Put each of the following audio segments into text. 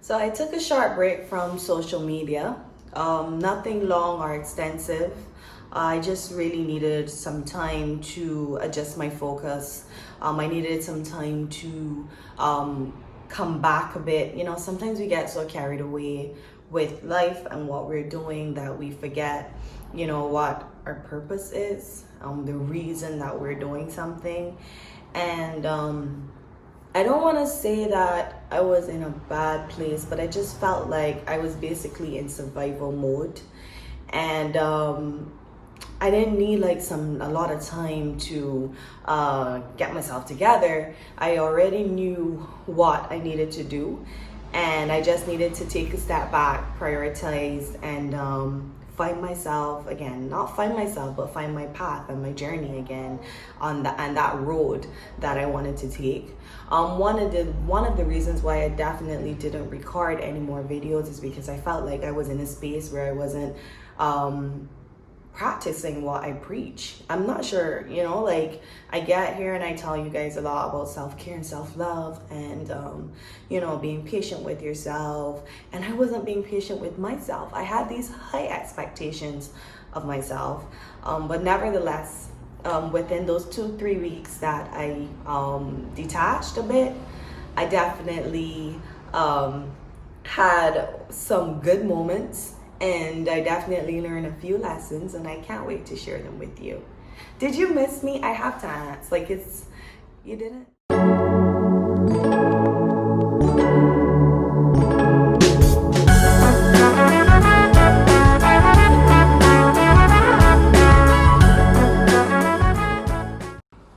So I took a short break from social media. Nothing long or extensive. I just really needed some time to adjust my focus. I needed some time to come back a bit. You know, sometimes we get so carried away with life and what we're doing that we forget, what our purpose is, the reason that we're doing something. And I don't want to say that I was in a bad place, but I just felt like I was basically in survival mode. And I didn't need like a lot of time to get myself together. I already knew what I needed to do, and I just needed to take a step back, prioritize, and find myself again. Not find myself, but find my path and my journey again on that road that I wanted to take. One of the reasons why I definitely didn't record any more videos is because I felt like I was in a space where I wasn't practicing what I preach. I'm not sure, like I get here and I tell you guys a lot about self-care and self-love and, being patient with yourself. And I wasn't being patient with myself. I had these high expectations of myself. But nevertheless, within those 2-3 weeks that I detached a bit, I definitely had some good moments. And I definitely learned a few lessons, and I can't wait to share them with you. Did you miss me? I have to ask. You didn't?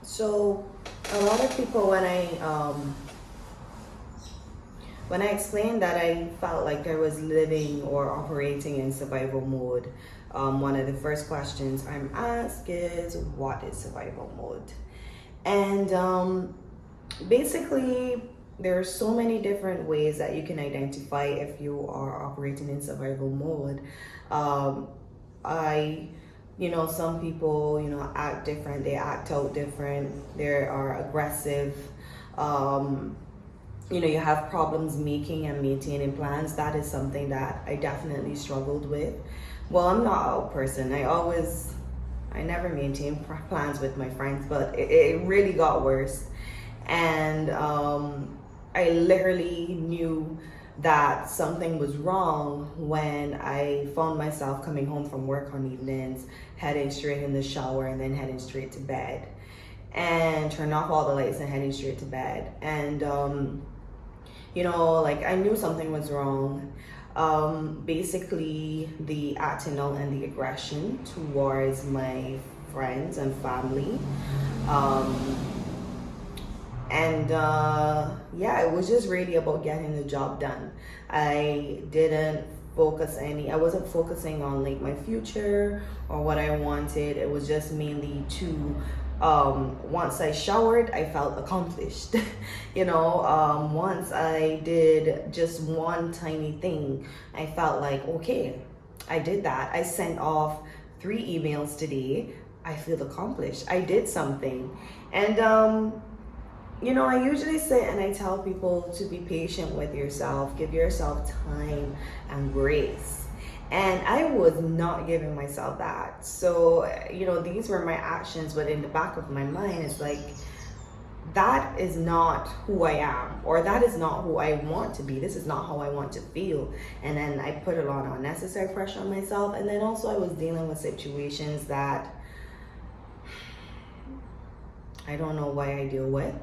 So, a lot of people, when I explained that I felt like I was living or operating in survival mode, one of the first questions I'm asked is, what is survival mode? And basically, there are so many different ways that you can identify if you are operating in survival mode. Some people, act different, they act out different, they are aggressive. You have problems making and maintaining plans. That is something that I definitely struggled with. Well, I'm not a person. I never maintained plans with my friends, but it really got worse. And I literally knew that something was wrong when I found myself coming home from work on evenings, heading straight in the shower and then heading straight to bed, and turn off all the lights and heading straight to bed. And I knew something was wrong. Basically, the acting out and the aggression towards my friends and family. It was just really about getting the job done. I wasn't focusing on like my future or what I wanted. It was just mainly to once I showered, I felt accomplished. Once I did just one tiny thing, I felt like, okay, I did that. I sent off 3 emails today. I feel accomplished. I did something. And I usually sit and I tell people to be patient with yourself, give yourself time and grace. And I was not giving myself that. So, these were my actions, but in the back of my mind, it's like, that is not who I am, or that is not who I want to be. This is not how I want to feel. And then I put a lot of unnecessary pressure on myself. And then also I was dealing with situations that I don't know why I deal with.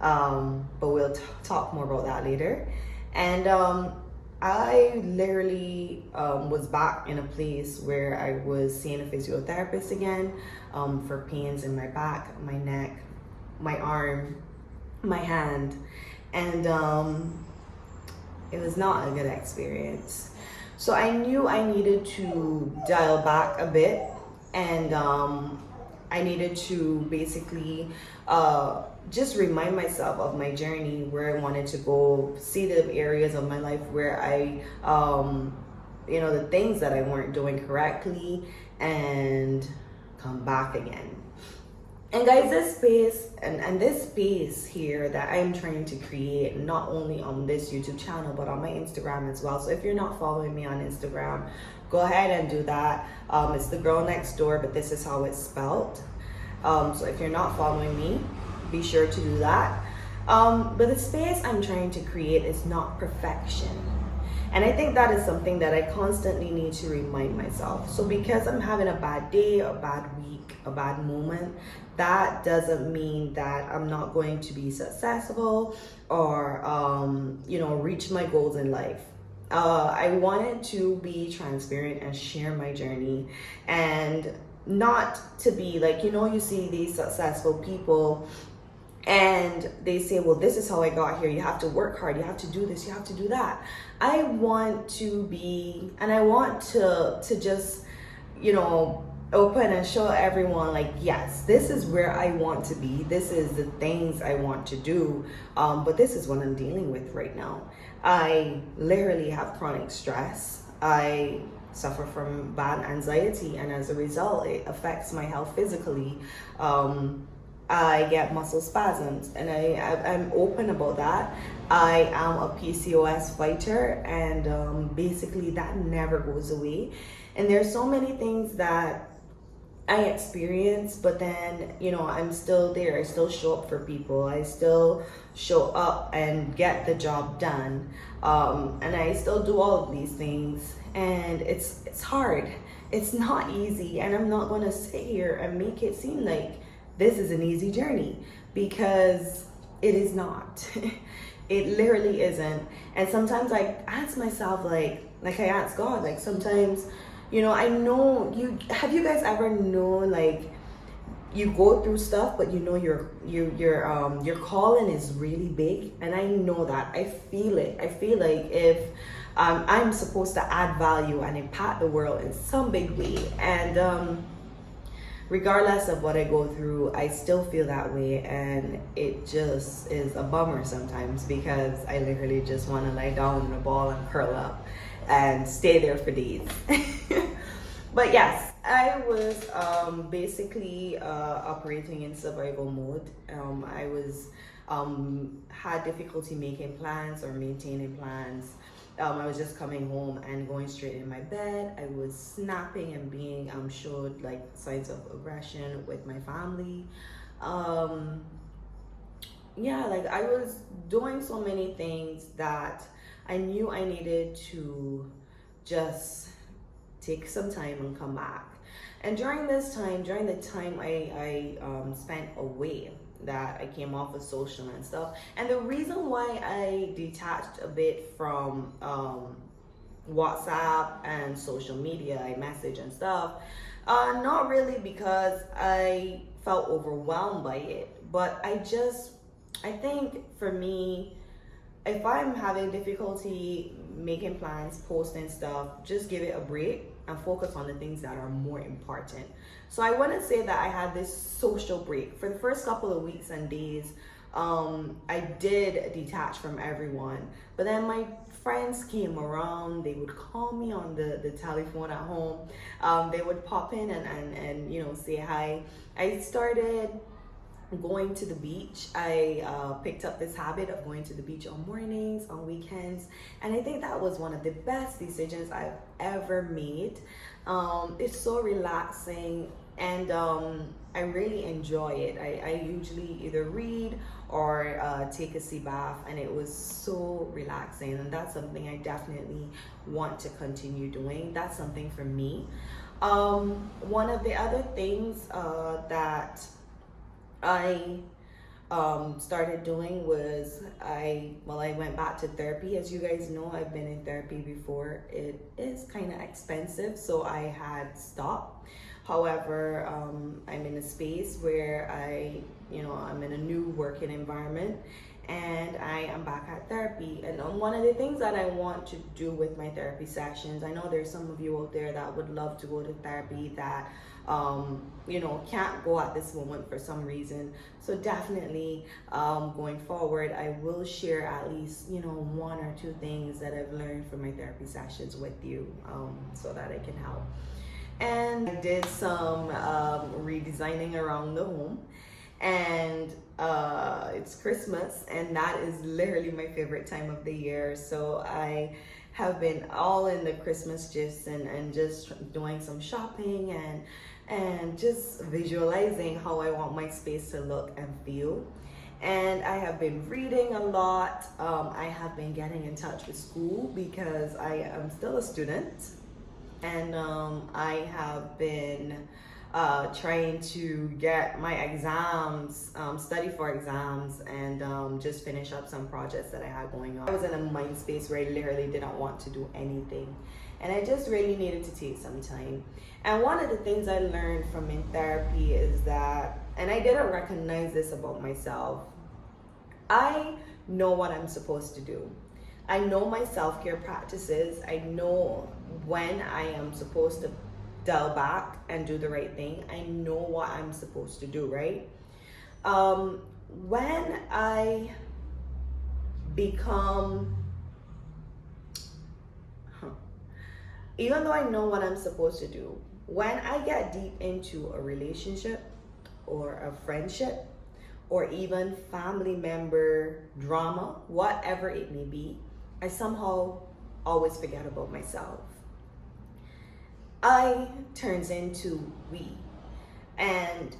But we'll talk more about that later. And I literally was back in a place where I was seeing a physiotherapist again for pains in my back, my neck, my arm, my hand. And it was not a good experience. So I knew I needed to dial back a bit, and I needed to basically just remind myself of my journey, where I wanted to go, see the areas of my life where I, the things that I weren't doing correctly, and come back again. And guys, this space and this space here that I'm trying to create, not only on this YouTube channel, but on my Instagram as well. So if you're not following me on Instagram, go ahead and do that. It's the girl next door, but this is how it's spelled. So if you're not following me, be sure to do that. But the space I'm trying to create is not perfection. And I think that is something that I constantly need to remind myself. So because I'm having a bad day, a bad week, a bad moment, that doesn't mean that I'm not going to be successful or, reach my goals in life. I wanted to be transparent and share my journey, and not to be like, you see these successful people and they say, well, this is how I got here. You have to work hard. You have to do this. You have to do that. I want to be, and I want to just, open and show everyone, like, yes, this is where I want to be. This is the things I want to do. But this is what I'm dealing with right now. I literally have chronic stress. I suffer from bad anxiety, and as a result, it affects my health physically. I get muscle spasms, and I'm open about that. I am a PCOS fighter, and basically that never goes away. And there's so many things that I experience, but then, I'm still there. I still show up for people. I still show up and get the job done. And I still do all of these things, and it's hard. It's not easy, and I'm not going to sit here and make it seem like this is an easy journey, because it is not. It literally isn't. And sometimes I ask myself, like I ask God, like sometimes, I know have you guys ever known, like, you go through stuff, but your calling is really big, and I know that. I feel it. I feel like if I'm supposed to add value and impact the world in some big way, and regardless of what I go through, I still feel that way, and it just is a bummer sometimes, because I literally just want to lie down in a ball and curl up and stay there for days. But yes, I was basically operating in survival mode. I was had difficulty making plans or maintaining plans. I was just coming home and going straight in my bed. I was snapping and being showed like signs of aggression with my family. Like I was doing so many things that I knew I needed to just take some time and come back. And during the time I spent away, that I came off of social and stuff. And the reason why I detached a bit from WhatsApp and social media, iMessage and stuff, not really because I felt overwhelmed by it, but I think for me, if I'm having difficulty making plans, posting stuff, just give it a break and focus on the things that are more important. So I want to say that I had this social break. For the first couple of weeks and days, I did detach from everyone. But then my friends came around. They would call me on the telephone at home. They would pop in and say hi. I started going to the beach. I picked up this habit of going to the beach on mornings, on weekends, and I think that was one of the best decisions I've ever made. It's so relaxing, and I really enjoy it. I usually either read or take a sea bath, and it was so relaxing, and that's something I definitely want to continue doing. That's something for me. One of the other things that I started doing was I went back to therapy. As you guys know, I've been in therapy before. It is kind of expensive, so I had stopped. However, I'm in a space where I'm in a new working environment, and I am back at therapy. And one of the things that I want to do with my therapy sessions, I know there's some of you out there that would love to go to therapy that can't go at this moment for some reason. So definitely going forward, I will share at least one or two things that I've learned from my therapy sessions with you, so that I can help. And I did some redesigning around the home, and it's Christmas, and that is literally my favorite time of the year. So I have been all in the Christmas gifts, and just doing some shopping, and just visualizing how I want my space to look and feel. And I have been reading a lot. I have been getting in touch with school because I am still a student, and I have been trying to get my exams, study for exams, and just finish up some projects that I had going on. I was in a mind space where I literally didn't want to do anything, and I just really needed to take some time. And one of the things I learned from in therapy is that, and I didn't recognize this about myself, I know what I'm supposed to do. I know my self-care practices. I know when I am supposed to dial back and do the right thing. I know what I'm supposed to do, right? When I become, even though I know what I'm supposed to do, when I get deep into a relationship or a friendship, or even family member drama, whatever it may be, I somehow always forget about myself. I turns into we, and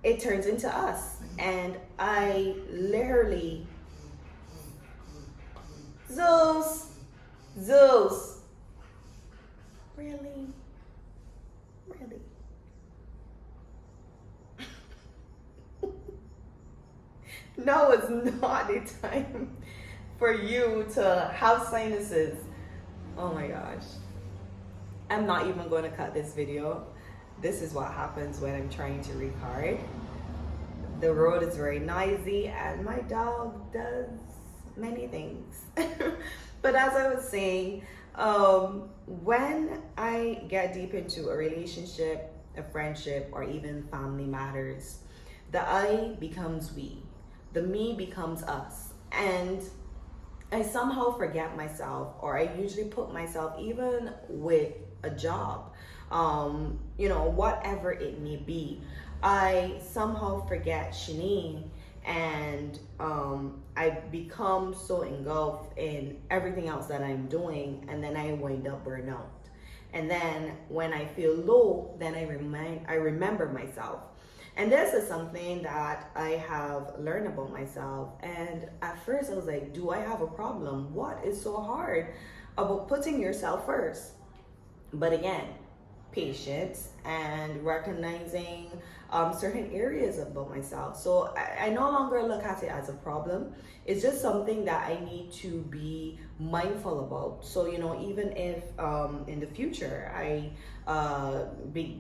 it turns into us, and I literally, Zeus, really? No, it's not the time for you to have sinuses. Oh my gosh. I'm not even going to cut this video. This is what happens when I'm trying to record. The road is very noisy, and my dog does many things. But as I was saying, when I get deep into a relationship, a friendship, or even family matters, the I becomes we. The me becomes us. And I somehow forget myself, or I usually put myself, even with a job, whatever it may be, I somehow forget Shani, and I become so engulfed in everything else that I'm doing, and then I wind up burnout. And then when I feel low, then I remember myself. And this is something that I have learned about myself. And at first I was like, do I have a problem? What is so hard about putting yourself first? But again, patience and recognizing certain areas about myself. So I no longer look at it as a problem. It's just something that I need to be mindful about. So, even if in the future I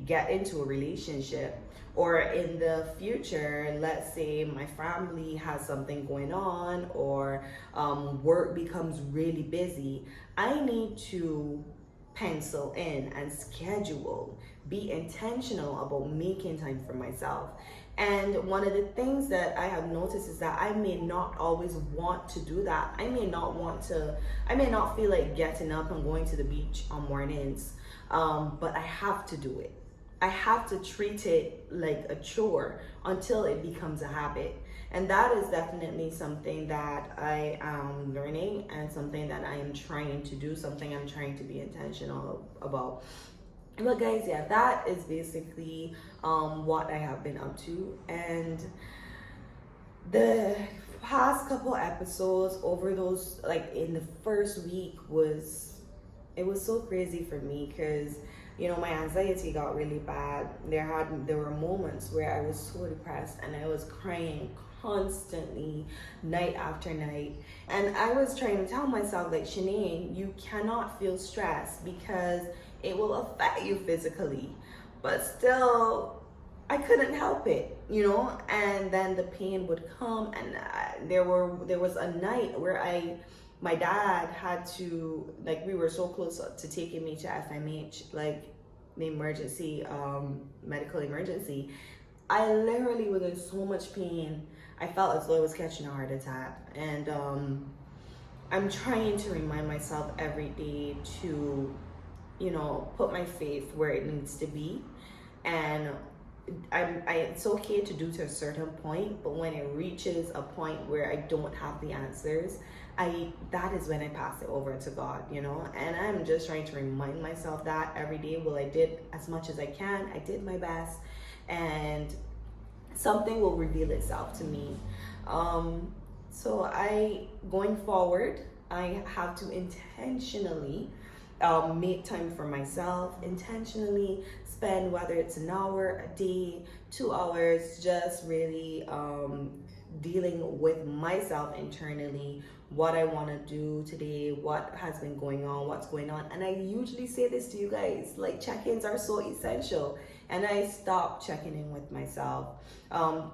get into a relationship, or in the future, let's say my family has something going on, or work becomes really busy, I need to pencil in and schedule, be intentional about making time for myself. And one of the things that I have noticed is that I may not always want to do that. I may not feel like getting up and going to the beach on mornings, but I have to do it. I have to treat it like a chore until it becomes a habit. And that is definitely something that I am learning, and something that I am trying to do, something I'm trying to be intentional about. But guys, yeah, that is basically what I have been up to. And the past couple episodes over those, like in the first week, it was so crazy for me, because my anxiety got really bad. There were moments where I was so depressed, and I was crying constantly, night after night. And I was trying to tell myself, like, Shanae, you cannot feel stress because it will affect you physically. But still, I couldn't help it, and then the pain would come. And there was a night where my dad had to, like, we were so close to taking me to FMH, like the emergency, medical emergency. I literally was in so much pain. I felt as though I was catching a heart attack. And I'm trying to remind myself every day to, put my faith where it needs to be, and it's okay to do to a certain point, but when it reaches a point where I don't have the answers, that is when I pass it over to God, you know. And I'm just trying to remind myself that every day. Well, I did as much as I can. I did my best, and something will reveal itself to me. So going forward, I have to intentionally make time for myself, intentionally spend, whether it's an hour a day, 2 hours, just really dealing with myself internally, what I want to do today, what has been going on, what's going on. And I usually say this to you guys, like, check-ins are so essential, and I stopped checking in with myself.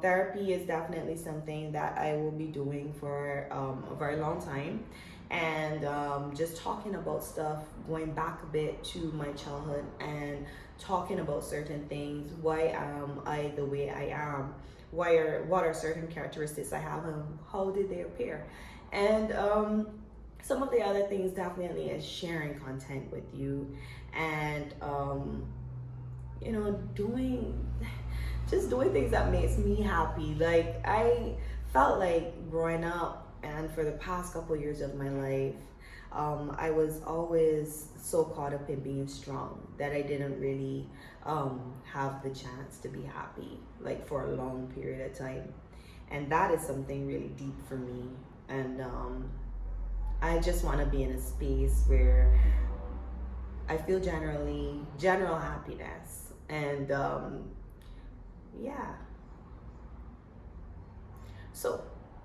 Therapy is definitely something that I will be doing for a very long time, and just talking about stuff, going back a bit to my childhood and talking about certain things. Why am I the way I am? What are certain characteristics I have, and how did they appear? And some of the other things definitely is sharing content with you, and you know, doing things that makes me happy. Like, I felt like growing up, and for the past couple years of my life, I was always so caught up in being strong that I didn't really have the chance to be happy, like, for a long period of time. And that is something really deep for me. And I just want to be in a space where I feel general happiness. And yeah. So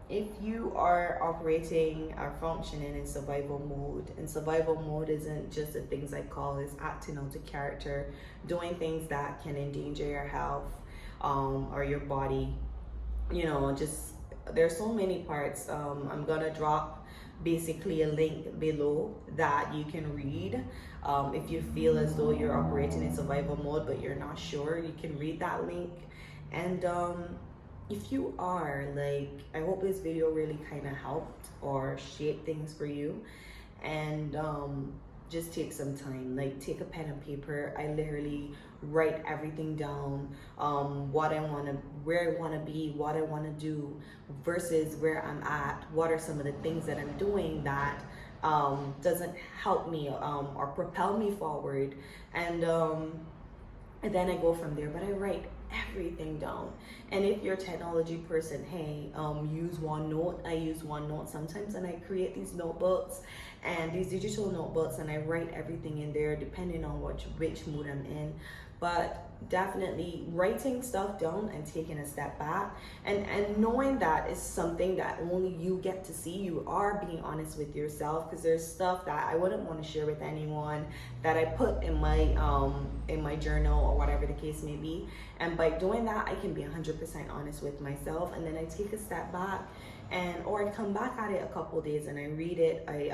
if you are operating or functioning in survival mode, and survival mode isn't just the things I call, is acting out a character, doing things that can endanger your health or your body, you know, just, there's so many parts. I'm gonna drop basically a link below that you can read. If you feel as though you're operating in survival mode but you're not sure, you can read that link. And if you are, like, I hope this video really kind of helped or shaped things for you. And just take some time, like, take a pen and paper. I literally write everything down, what I want to, where I want to be, what I want to do versus where I'm at. What are some of the things that I'm doing that doesn't help me or propel me forward. And then I go from there. But I write everything down. And if you're a technology person, hey, use OneNote. I use OneNote sometimes, and I create these notebooks and these digital notebooks, and I write everything in there depending on which mood I'm in. But definitely writing stuff down and taking a step back, and knowing that is something that only you get to see. You are being honest with yourself, because there's stuff that I wouldn't want to share with anyone that I put in my journal or whatever the case may be. And by doing that, I can be 100% honest with myself, and then I take a step back, or I come back at it a couple days and I read it, I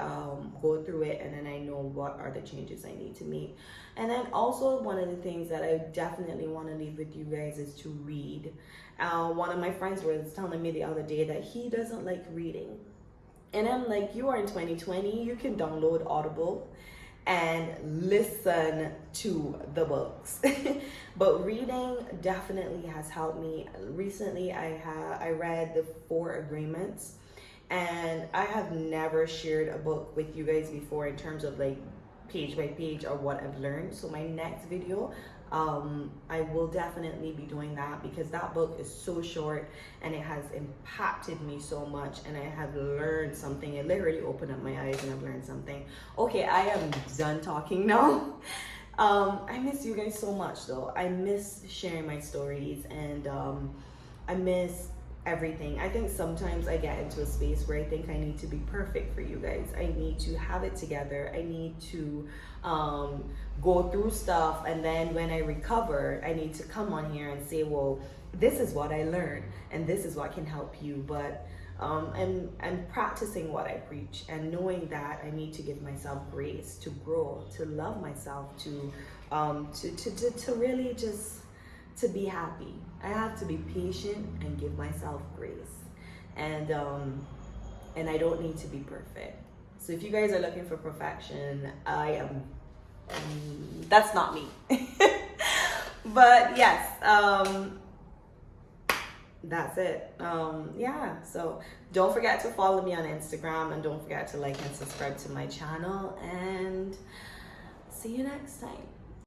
go through it, and then I know what are the changes I need to make. And then also, one of the things that I definitely want to leave with you guys is to read. One of my friends was telling me the other day that he doesn't like reading, and I'm like, you are in 2020, you can download Audible and listen to the books. But reading definitely has helped me. Recently, I read the 4 Agreements, and I have never shared a book with you guys before in terms of, like, page by page or what I've learned. So my next video, I will definitely be doing that, because that book is so short and it has impacted me so much, and I have learned something. It literally opened up my eyes and I've learned something. Okay, I am done talking now. I miss you guys so much though. I miss sharing my stories, and I miss everything. I think sometimes I get into a space where I think I need to be perfect for you guys. I need to have it together. I need to go through stuff, and then when I recover, I need to come on here and say, well, this is what I learned and this is what can help you. But I'm practicing what I preach, and knowing that I need to give myself grace to grow, to love myself, to really just to be happy. I have to be patient and give myself grace, and I don't need to be perfect. So if you guys are looking for perfection, I am. That's not me. But yes, that's it. Yeah, so don't forget to follow me on Instagram, and don't forget to like and subscribe to my channel, and see you next time.